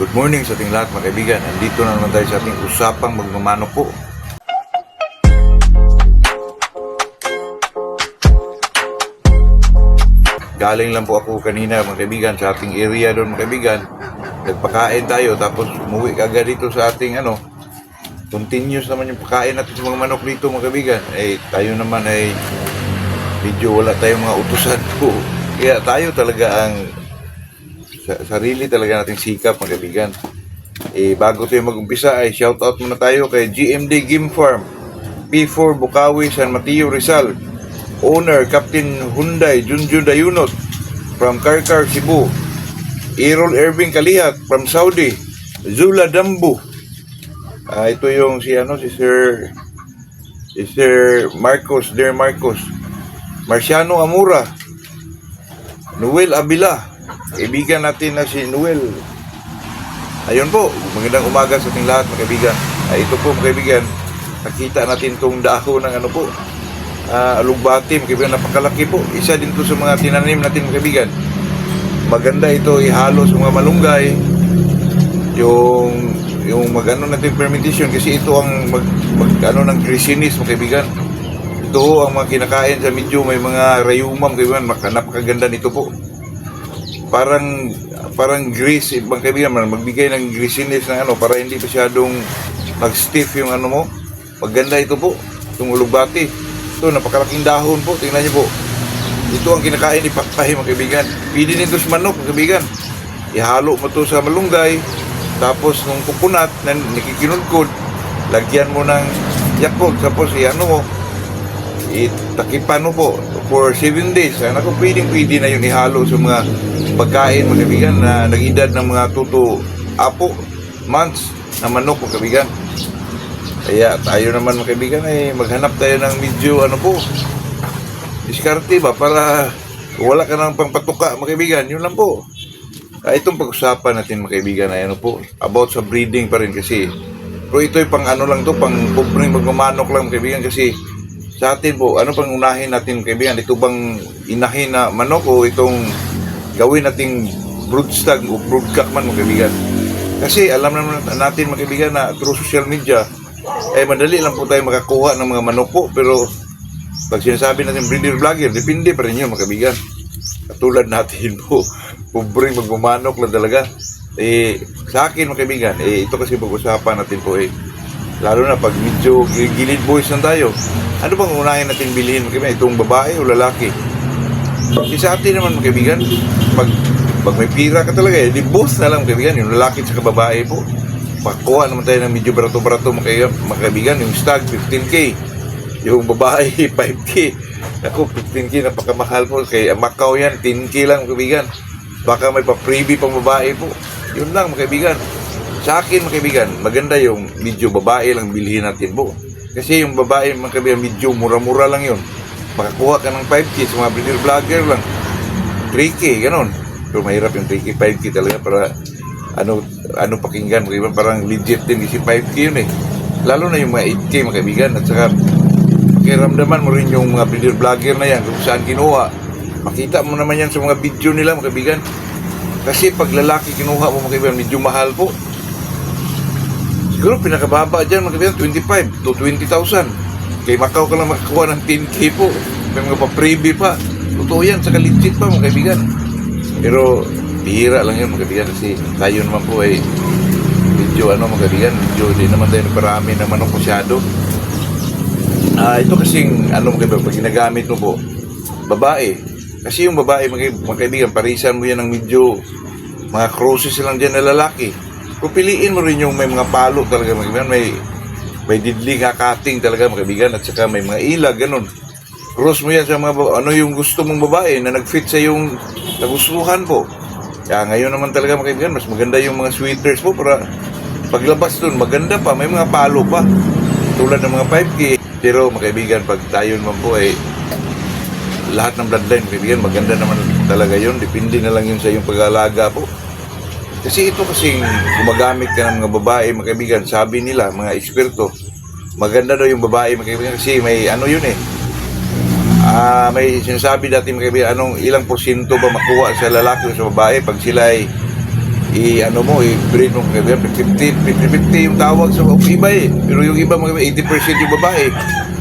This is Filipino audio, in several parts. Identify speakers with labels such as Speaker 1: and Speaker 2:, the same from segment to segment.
Speaker 1: Good morning sa ating lahat mga kaibigan. Andito na naman tayo sa ating usapang magmamano po. Galing lang po ako kanina mga kaibigan sa ating area doon mga kaibigan. Nagpakain tayo tapos umuwi kagad dito sa ating continuous naman yung pagkain natin sa mga manok dito mga kaibigan. Tayo naman ay medyo wala tayong mga utusan po. Kaya tayo talaga ang sarili talaga nating sikap mga kaibigan. Bago tayo mag-umpisa ay shoutout muna tayo kay GMD Game Farm, P4 Bukawi, San Mateo, Rizal. Owner Captain Hyundai Junjun Dayunot from Karkar, Cebu. Errol Irving Kalihat from Saudi. Zula Dambu. Ito yung si Sir Marcos, Dear Marcos. Marciano Amura. Noel Abila. Kaibigan natin na si Noel. Ayun po, magandang umaga sa ating lahat mga kaibigan. Ito po mga kaibigan, nakita natin itong dahon ng alugbati mga kaibigan, napakalaki po. Isa din to sa mga tinanim natin mga kaibigan. Maganda ito ihalo sa mga malunggay. Yung natin fermentation kasi ito ang ng greasiness mga kaibigan. Ito ang mga kinakain sa medyo may mga rayuma mga kaibigan. Napakaganda nito po. Parang grease, ibang kaibigan, magbigay ng greasiness ng para hindi masyadong mag-stiff yung mo. Maganda ito po, itong ulugbati. Ito, napakalaking dahon po, tingnan niyo po. Ito ang kinakain ni Pakpay mga kaibigan. Pwede nito sa manok mga kaibigan. Ihalo mo ito sa malunggay, tapos nung coconut na nakikinulkod, lagyan mo ng Yakult, tapos itakipan mo po for 7 days. Pwede na yun ihalo sa mga pagkain mga kaibigan na nag-edad ng mga 2 to 4 months na manok mga kaibigan. Kaya tayo naman mga kaibigan ay maghanap tayo ng medyo diskarte ba para wala ka ng pangpatuka mga kaibigan. Yun lang po. Itong pag-usapan natin mga kaibigan ay about sa breeding pa rin kasi. Pero ito'y pang lang to, pang pobreng magmamanok lang mga kaibigan kasi sa atin po, pang unahin natin mga kaibigan? Ito bang inahin na manok o itong gawin nating broodstag o broodcock man mga kaibigan? Kasi alam naman natin mga kaibigan na through social media madali lang po tayo makakuha ng mga manok po, pero pag sinasabi natin breeder vlogger, depende pa rin yun mga kaibigan. Katulad natin po, pobreng magmamanok lang talaga. Sa akin mga kaibigan, ito kasi pag-usapan natin po lalo na pag medyo gilid boys lang tayo. Ano bang unahin natin bilhin mga kaibigan? Itong babae o lalaki? Sa atin naman mga kaibigan, pag may pira ka talaga di both na lang mga kaibigan, yung lalaki at babae po. Pakuha naman tayo ng medyo barato-barato mga kaibigan, yung stag 15K, yung babae 5K. Ako 15K napakamahal po, kaya Macau yan 10K lang mga kaibigan. Baka may pa-freebie pang babae po. Yun lang mga kaibigan. Sa akin mga kaibigan, maganda yung medyo babae lang bilhin natin po. Kasi yung babae mga kaibigan, medyo mura-mura lang yun. Makakuha ka ng 5K sa mga breeder vlogger lang. 3K, ganon. Pero mahirap yung 3K, 5K talaga para pakinggan mga kaibigan. Parang legit din kasi 5K yun Lalo na yung mga 8K mga kaibigan. At saka pakiramdaman mo rin yung mga breeder vlogger na yan kung saan kinuha. Makita mo naman yan sa mga video nila mga kaibigan. Kasi pag lalaki kinuha mo mga kaibigan, medyo mahal po. Siguro pinakababa dyan mga kaibigan, 25 to 20,000. Kay Macau ka lang makakuha ng 10K po. May mga pa-freebie pa. Totoo yan, saka legit pa mga kaibigan. Pero bihira lang yun mga kaibigan kasi tayo naman po medyo mga kaibigan, medyo di naman tayo parami na manok masyado. Ito kasing mga kaibigan, pag ginagamit mo po, babae. Kasi yung babae mga kaibigan, parisan mo yan ng medyo mga crosses lang dyan na lalaki. Pupiliin mo rin yung may mga palo talaga mga kaibigan, may didling cutting talaga mga kaibigan, at saka may mga ilag, ganun. Cross mo yan sa mga yung gusto mong babae na nag-fit sa yung nagustuhan po. Kaya ngayon naman talaga mga kaibigan, mas maganda yung mga sweaters po para paglabas dun, maganda pa, may mga palo pa. Tulad ng mga 5K. Pero mga kaibigan, pag tayo naman po lahat ng bloodline mga kaibigan, maganda naman talaga yun. Depende na lang yun sa yung pag-aalaga po. Kasi ito kasing gumagamit ka ng mga babae mga kaibigan, sabi nila mga eksperto, maganda daw yung babae mga kaibigan kasi may may sinasabi dati mga kaibigan, ilang porsyento ba makuha sa lalaki o sa babae pag sila ay ano mo, i-breed mo mga kaibigan, 50-50 yung tawag sa iba eh. Pero yung iba mga kaibigan, 80% yung babae.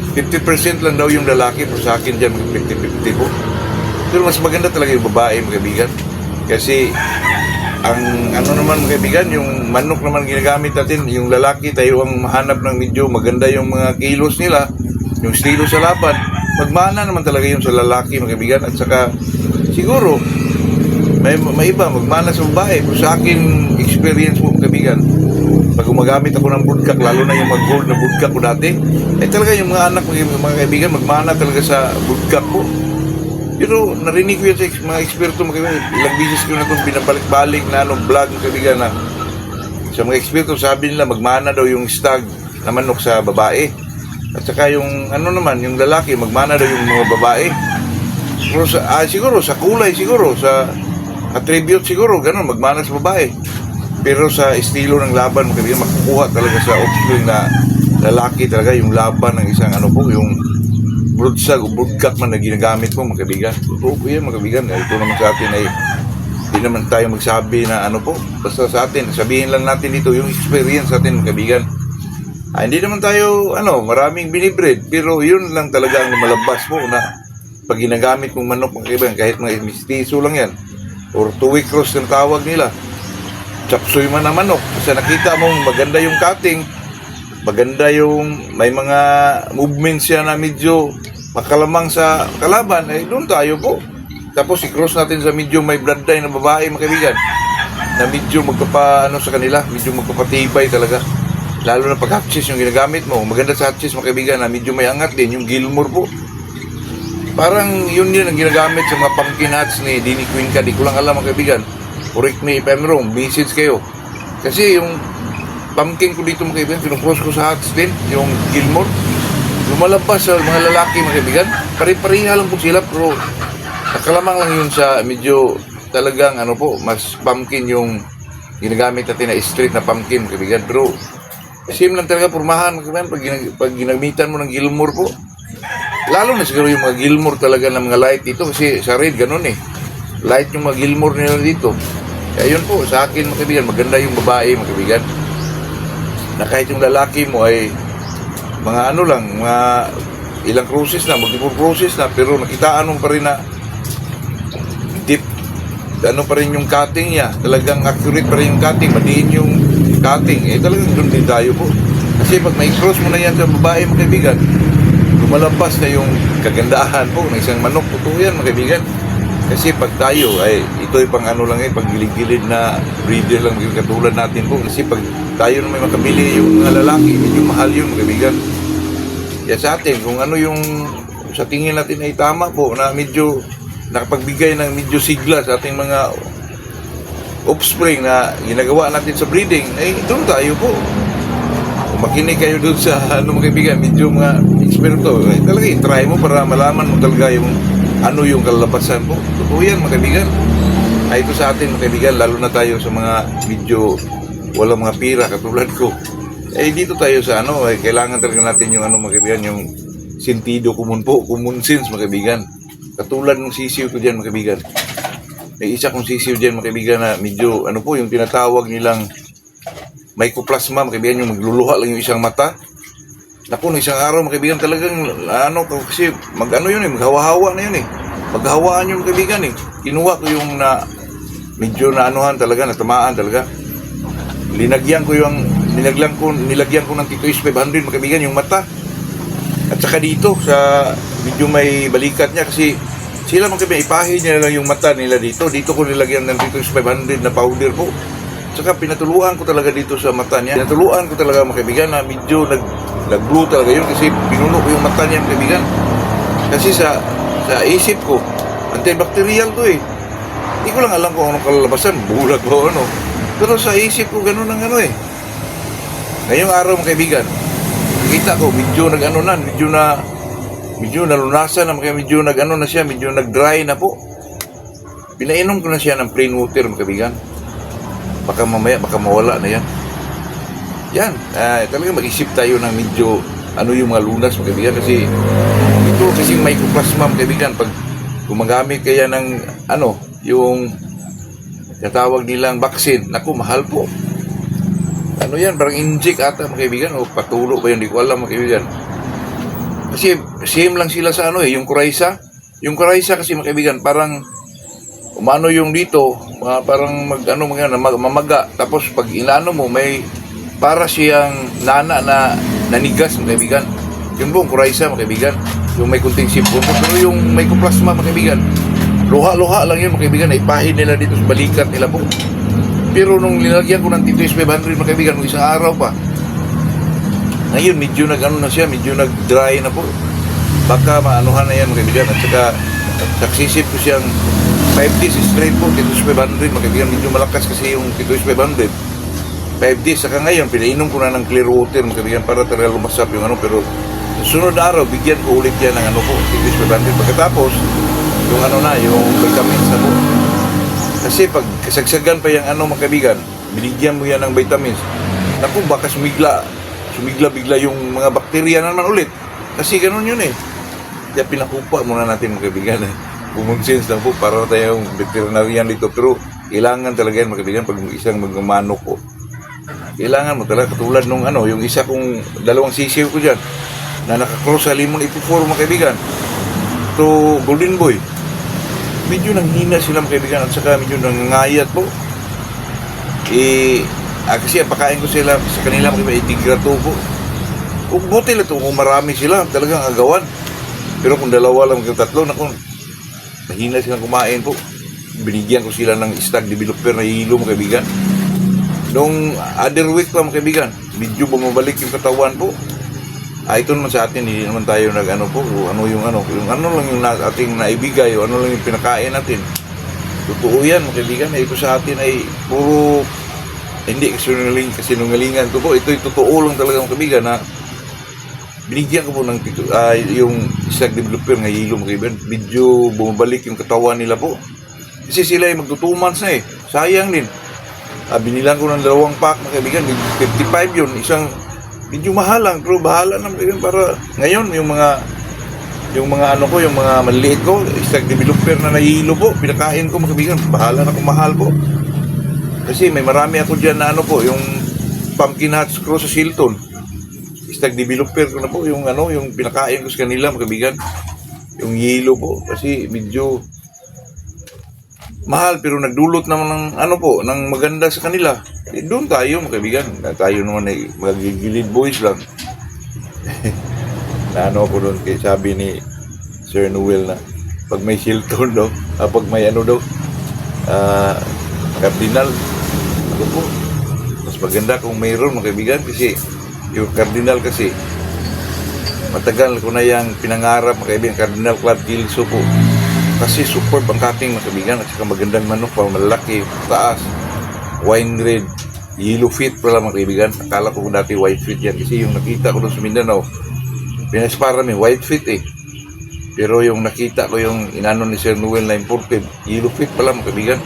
Speaker 1: 50% lang daw yung lalaki, pero sa akin dyan, 50-50 po. Pero mas maganda talaga yung babae, mga kaibigan. Kasi, ang ano naman mga kaibigan, yung manok naman ginagamit natin, yung lalaki, tayo ang mahanap ng medyo maganda yung mga kilos nila, yung estilo sa laban. Magmana naman talaga yun sa lalaki, mga kaibigan. At saka, siguro, may iba, magmana sa babae. Pero sa akin, experience po, mga kaibigan, pag gumagamit ako ng budkak, lalo na yung mag-gold na budkak ko dati, talaga yung mga anak, mga kaibigan, magmana talaga sa budkak ko. Pero narinig ko yan sa mga eksperto, mga kaibigan, ilang bisis ko na itong binabalik-balik na vlog, mga kaibigan, na sa mga eksperto, sabi nila, magmana daw yung stag na manok sa babae. At saka yung, naman, yung lalaki, magmana daw yung mga babae. Pero siguro, sa kulay, siguro, sa attribute, siguro, ganun, magmana sa babae. Pero sa estilo ng laban, mga kaibigan, makukuha talaga sa offspring na lalaki talaga yung laban ng isang yung broadsag o budkak man na ginagamit mo, mga kaibigan. Totoo po yan, mga kaibigan. Ito naman sa atin ay hindi naman tayo magsabi na basta sa atin, sabihin lang natin dito yung experience sa atin, mga kaibigan. Hindi naman tayo, maraming binibreed, pero yun lang talaga ang lumalabas mo na pag ginagamit mong manok, mga kaibigan, kahit mga mistiso lang yan, or two-week cross ang tawag nila, chapsoy man na manok, kasi nakita mong maganda yung cutting, maganda yung may mga movements siya na medyo makalamang sa kalaban, doon tayo po. Tapos i-cross natin sa medyo may bloodline na babae, mga kaibigan, na medyo sa kanila, medyo magpapatibay talaga. Lalo na pag hatches yung ginagamit mo, maganda sa hatches, mga kaibigan, na medyo may angat din, yung Gilmore po. Parang yun ang ginagamit sa mga pumpkin hats ni Dini Quinca, di ko lang alam, mga kaibigan. Correct me if I'm wrong, message kayo. Kasi yung pumpkin ko dito, mga kaibigan, pinupros ko sa hats din, yung Gilmore. Lumalabas sa mga lalaki, mga kaibigan. Pare-pareha lang po sila, pero nakalamang lang yun sa medyo talagang mas pumpkin yung ginagamit natin na straight na pumpkin, mga kaibigan. Pero same lang talaga pormahan, mga kaibigan, pag ginamitan mo ng Gilmore po. Lalo na siguro yung mga Gilmore talaga ng mga light dito, kasi sa red, ganun eh. Light yung mga Gilmore nila dito. Kaya yun po, sa akin, mga kaibigan, maganda yung babae, mga kaibigan. Na kahit yung lalaki mo ay mga mga ilang cruises na, multiple cruises na, pero nakitaan mo pa rin na deep, pa rin yung cutting niya. Talagang accurate pa rin yung cutting, madiin yung cutting. Talagang doon din tayo po. Kasi pag may cross mo na yan sa babae, mga kaibigan, lumalabas na yung kagandahan po ng isang manok. Totoo yan, mga kaibigan. Kasi pag tayo, ito ay pang lang pag gilid-gilid na breeder lang yung katulad natin po. Kasi pag tayo na may makabili yung mga lalaki, medyo mahal yun, mga kaibigan. Kaya sa atin, kung yung sa tingin natin ay tama po, na medyo nakapagbigay ng medyo sigla sa ating mga offspring na ginagawa natin sa breeding, doon tayo po. Kung makinig kayo doon sa mga kaibigan, medyo mga eksperto, talaga i-try mo para malaman mo talaga yung yung kalabasan po. Totoo yan, mga kaibigan. Ito sa atin, mga kaibigan, lalo na tayo sa mga medyo walang mga pira, katulad ko. Dito tayo sa kailangan talaga natin yung mga kaibigan, yung sentido common po, common sense, mga kaibigan. Katulad ng sisiw ko dyan, mga kaibigan. May isa kong sisiw dyan, mga kaibigan, na medyo, yung tinatawag nilang mycoplasma, mga kaibigan, yung magluluha lang yung isang mata. Naku, isang araw, mga kaibigan, talagang, kasi, maghawa-hawa na yun eh. Maghawaan yung kaibigan eh. Kinuha ko yung medyo talaga, natamaan talaga. Nilagyan ko ng Tito's 500, mga kaibigan, yung mata. At saka dito, sa medyo may balikat niya, kasi sila, mga kaibigan, ipahin niya lang yung mata nila dito. Dito ko nilagyan ng Tito's 500 na powder po. Saka pinatuluan ko talaga dito sa mata niya. Pinatuluan ko talaga, mga kaibigan, na medyo nag-blue talaga yun kasi pinuno ko yung mata niya, mga kaibigan. Kasi sa isip ko, antibacterial to eh. Hindi ko lang alam kung anong kalalabasan, bulag o Pero sa isip ko, ganun ang Ngayong araw, mga kaibigan, nakita ko, medyo medyo nalunasan na, medyo na siya, medyo nag-dry na po. Pinainom ko na siya ng plain water, mga kaibigan. Baka mamaya, baka mawala na yan. Yan, talagang mag-isip tayo ng medyo yung mga lunas, mga kaibigan, kasi ito kasi mycoplasma, mga kaibigan, pag gumagamit kaya ng yung Natawag nilang vaccine. Naku, mahal po. Ano yan? Parang inject ata mga kaibigan. O patulo ba yun? Hindi ko alam mga kaibigan. Kasi same lang sila sa ano yung Coryza. Yung Coryza kasi mga kaibigan, parang umano yung dito, parang mamaga. Tapos pag inano mo, may para siyang nana na nanigas mga kaibigan. Yung buong Coryza mga kaibigan. Yung may kunting sipon. Pero yung mycoplasma mga kaibigan, luha-luha lang yun mga kaibigan. Ipahin nila dito sa balikat nila po. Pero nung linagyan ko ng Tito's 500 mga kaibigan, nung isang araw pa, ngayon medyo na siya, medyo nag-dry na po. Baka maanuhan na yan mga kaibigan. At saka saksisip ko siyang 5 days straight po, Tito's 500 mga kaibigan. Medyo malakas kasi yung Tito's 500. 5 days, saka ngayon, pinainom ko na ng clear water mga kaibigan para talaga lumasap yung ano. Pero sunod na araw, bigyan ko ulit yan ng ano po, Tito's 500. Pagkatapos, yung ano na, yung vitamins na po. Kasi pag kasagsagan pa yung ano mga kaibigan, binigyan mo yan ng vitamins. Naku, baka sumigla-bigla yung mga bakterya na naman ulit. Kasi ganun yun eh. Kaya pinakupa muna natin mga kaibigan. Common sense lang po para tayong veterinarian dito. Pero kailangan talaga yan mga kaibigan pag isang magmamano po. Kailangan mo talaga katulad nung ano, yung isa kong dalawang sisiw ko dyan na nakakross sa limon ipupuro mga kaibigan. To Golden Boy. Medyo nanghina sila mga kaibigan at saka medyo nangangayat po. Kasi pakain ko sila sa kanila mga kaibigan, itigrato po. Kung buti lang ito, kung marami sila, talagang agawan. Pero kung dalawa lang, tatlo, naku, mahina silang kumain po. Binigyan ko sila ng stag developer na hilo mga kaibigan. Nung other week pa mga kaibigan, medyo bumabalik yung katawan po. Ito naman sa atin, hindi naman tayo nag-ano po, ano lang yung ating naibigay, o ano lang yung pinakain natin. Totoo yan mga kaibigan, ito sa atin ay puro, hindi kasinungalingan ko po. Ito'y totoo lang talaga mga kaibigan na binigyan ko po ng yung stag developer ng hilo mga kaibigan. Medyo bumabalik yung katawan nila po. Kasi sila ay magto 2 months na eh. Sayang din. Binilang ko ng 2 pack mga kaibigan, 55 yun, isang medyo mahal lang, pero bahala na para ngayon yung mga ano ko, yung mga maliit ko, stag developer na nahihilo po, pinakain ko mga kaibigan, bahala na kung mahal po. Kasi may marami ako dyan na ano po, yung pumpkin hot screw sa Silton. Stag developer ko na po, yung ano, yung pinakain ko sa kanila mga kaibigan, yung hilo po, kasi medyo mahal pero nagdulot naman ng ano po, ng maganda sa kanila. Doon tayo mga kaibigan, tayo naman ay magigilid boys lang. Na ano ko doon, kay sabi ni Sir Noel na pag may Hilton daw, pag may ano daw, Cardinal, ano po, mas maganda kung mayroon mga kaibigan kasi yung Cardinal kasi matagal ko na yung pinangarap mga kaibigan, Cardinal Club Gilso po. Kasi super ang cutting mga kaibigan at saka magandang manok pa, malaki, taas, wine red, yellow feet pala mga kaibigan. Akala ko dati white feet yan kasi yung nakita ko doon sa Mindanao, pinaspara may white feet eh. Pero yung nakita ko yung inano ni Sir Noel na imported, yellow feet pala mga kaibigan.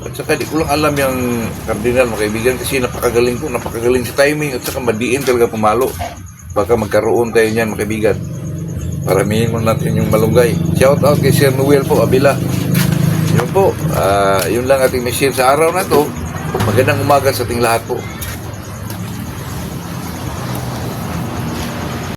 Speaker 1: At saka di ko lang alam yung Cardinal mga kaibigan kasi napakagaling sa timing at saka madiin talaga pumalo. Baka magkaroon tayo niyan mga kaibigan. Paramihin mo natin yung malunggay. Shout out kay Sir Noel po, Abila. Yun po, yun lang ating may share sa araw na to. Magandang umaga sa ating lahat po.